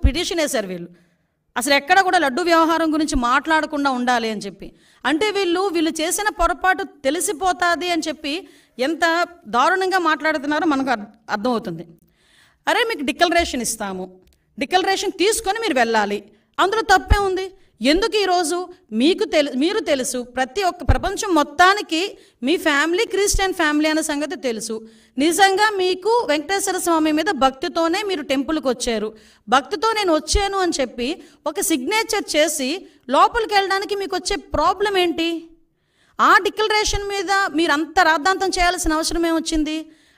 Petition వేశారు వీళ్ళు. అసలు ఎక్కడ కూడా లడ్డు వ్యవహారం గురించి మాట్లాడకుండా ఉండాలి అని చెప్పి. అంటే వీళ్ళు చేసిన పొరపాటు తెలిసిపోతుంది అని చెప్పి ఎంత దారుణంగా మాట్లాడుతున్నారో మనకు అర్థమవుతుంది. అరే మీకు డిక్లరేషన్ ఇస్తాము, డిక్లరేషన్ తీసుకొని మీరు వెళ్ళాలి, అందులో తప్పే ఉంది. ఎందుకు ఈరోజు మీరు తెలుసు, ప్రతి ఒక్క ప్రపంచం మొత్తానికి మీ ఫ్యామిలీ క్రిస్టియన్ ఫ్యామిలీ అనే సంగతి తెలుసు. నిజంగా మీకు వెంకటేశ్వర స్వామి మీద భక్తితోనే మీరు టెంపుల్కి వచ్చారు, భక్తితో నేను వచ్చాను అని చెప్పి ఒక సిగ్నేచర్ చేసి లోపలికి వెళ్ళడానికి మీకు వచ్చే ప్రాబ్లం ఏంటి? ఆ డిక్లరేషన్ మీద మీరు అంత రాద్ధాంతం చేయాల్సిన అవసరం ఏమొచ్చింది?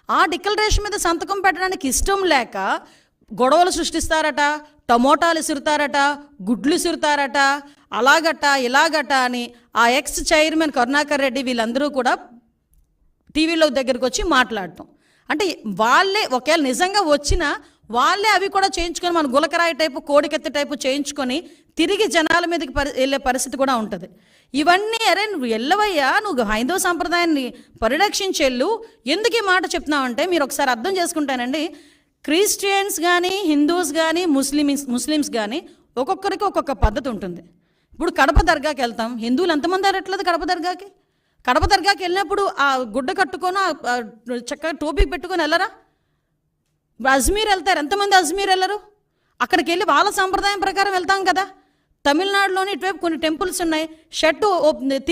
ఆ డిక్లరేషన్ మీద సంతకం పెట్టడానికి ఇష్టం లేక గొడవలు సృష్టిస్తారట, టమోటాలు ఇసురుతారట, గుడ్లు ఇసురుతారట, అలాగట ఇలాగట అని ఆ ఎక్స్ చైర్మన్ కరుణాకర్ రెడ్డి వీళ్ళందరూ కూడా టీవీలో దగ్గరికి వచ్చి మాట్లాడటం. అంటే వాళ్ళే ఒకవేళ నిజంగా వచ్చినా వాళ్ళే అవి కూడా చేయించుకొని మన గులకరాయి టైపు కోడికెత్తి టైపు చేయించుకొని తిరిగి జనాల మీదకి వెళ్ళే పరిస్థితి కూడా ఉంటుంది. ఇవన్నీ అరే నువ్వు వెళ్ళవయ్యా, నువ్వు హైందవ సంప్రదాయాన్ని పరిరక్షించేళ్ళు, ఎందుకు ఈ మాట చెప్తున్నావంటే మీరు ఒకసారి అర్థం చేసుకుంటానండి. క్రిస్టియన్స్ కానీ హిందూస్ కానీ ముస్లిమ్స్ కానీ ఒక్కొక్కరికి ఒక్కొక్క పద్ధతి ఉంటుంది. ఇప్పుడు కడప దర్గాకి వెళ్తాం, హిందువులు ఎంతమంది అరట్లేదు కడప దర్గాకి? కడప దర్గాకి వెళ్ళినప్పుడు ఆ గుడ్డ కట్టుకొని చక్కగా టోపీ పెట్టుకొని వెళ్ళరా? అజ్మీర్ వెళ్తారు, ఎంతమంది అజ్మీర్ వెళ్ళరు? అక్కడికి వెళ్ళి వాళ్ళ సంప్రదాయం ప్రకారం వెళ్తాం కదా. తమిళనాడులోని ఇటువైపు కొన్ని టెంపుల్స్ ఉన్నాయి, షర్టు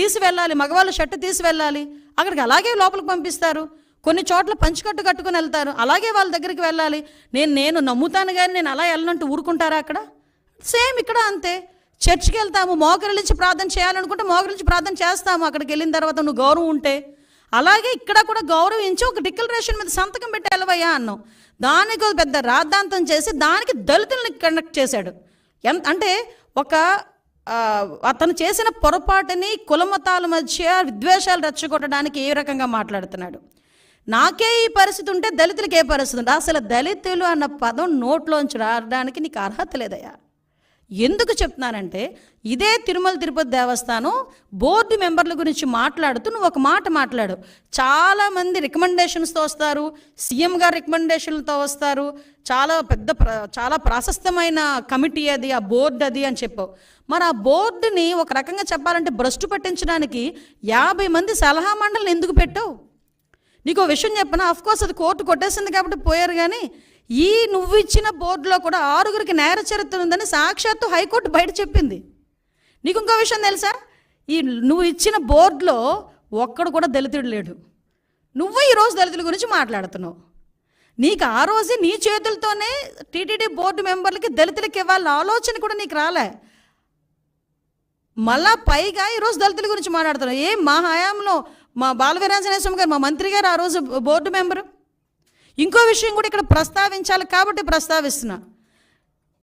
తీసి వెళ్ళాలి, మగవాళ్ళు షర్టు తీసి వెళ్ళాలి, అక్కడికి అలాగే లోపలికి పంపిస్తారు. కొన్ని చోట్ల పంచికట్టు కట్టుకుని వెళ్తారు, అలాగే వాళ్ళ దగ్గరికి వెళ్ళాలి. నేను నమ్ముతాను కానీ నేను అలా వెళ్ళనంటూ ఊరుకుంటారా? అక్కడ సేమ్ ఇక్కడ అంతే. చర్చికి వెళ్తాము, మోకరిల్లించి ప్రార్థన చేయాలనుకుంటే మోకరిల్లించి ప్రార్థన చేస్తాము అక్కడికి వెళ్ళిన తర్వాత నువ్వు గౌరవం ఉంటే. అలాగే ఇక్కడ కూడా గౌరవించి ఒక డిక్లరేషన్ మీద సంతకం పెట్టి వెళ్ళవయ్యా అన్నాం. దానికి పెద్ద రాద్ధాంతం చేసి దానికి దళితుల్ని కనెక్ట్ చేశాడు. అంటే అతను చేసిన పొరపాటుని కులమతాల మధ్య విద్వేషాలు రెచ్చగొట్టడానికి ఏ రకంగా మాట్లాడుతున్నాడు. నాకే ఈ పరిస్థితి ఉంటే దళితులకి ఏ పరిస్థితి ఉంటే? అసలు దళితులు అన్న పదం నోట్లోంచి రావడానికి నీకు అర్హత లేదయ్యా. ఎందుకు చెప్తున్నానంటే ఇదే తిరుమల తిరుపతి దేవస్థానం బోర్డు మెంబర్ల గురించి మాట్లాడుతూ నువ్వు ఒక మాట మాట్లాడు. చాలామంది రికమెండేషన్స్తో వస్తారు, సీఎం గారు రికమెండేషన్లతో వస్తారు, చాలా ప్రాశస్తమైన కమిటీ అది, ఆ బోర్డు అది అని చెప్పావు. మరి ఆ బోర్డుని ఒక రకంగా చెప్పాలంటే భ్రష్టు పట్టించడానికి 50 మంది సలహా మండలిని ఎందుకు పెట్టావు? నీకు విషయం చెప్పనా, అఫ్కోర్స్ అది కోర్టు కొట్టేసింది కాబట్టి పోయారు, కానీ నువ్వు ఇచ్చిన బోర్డులో కూడా 6గురికి నేర చరిత్ర ఉందని సాక్షాత్తు హైకోర్టు బయట చెప్పింది. నీకు ఇంకో విషయం తెలుసా? నువ్వు ఇచ్చిన బోర్డులో ఒక్కడు కూడా దళితుడు లేడు. నువ్వు ఈరోజు దళితుల గురించి మాట్లాడుతున్నావు. నీకు ఆ రోజే నీ చేతులతోనే టీటీడీ బోర్డు మెంబర్లకి దళితులకి ఇవ్వాలన్న ఆలోచన కూడా నీకు రాలే. మళ్ళా పైగా ఈరోజు దళితుల గురించి మాట్లాడుతున్నావు. మా హయాంలో మా బాలవీరాంజనేయ స్వామి గారు, మా మంత్రి గారు ఆ రోజు బోర్డు మెంబరు. ఇంకో విషయం కూడా ఇక్కడ ప్రస్తావించాలి కాబట్టి ప్రస్తావిస్తున్నా.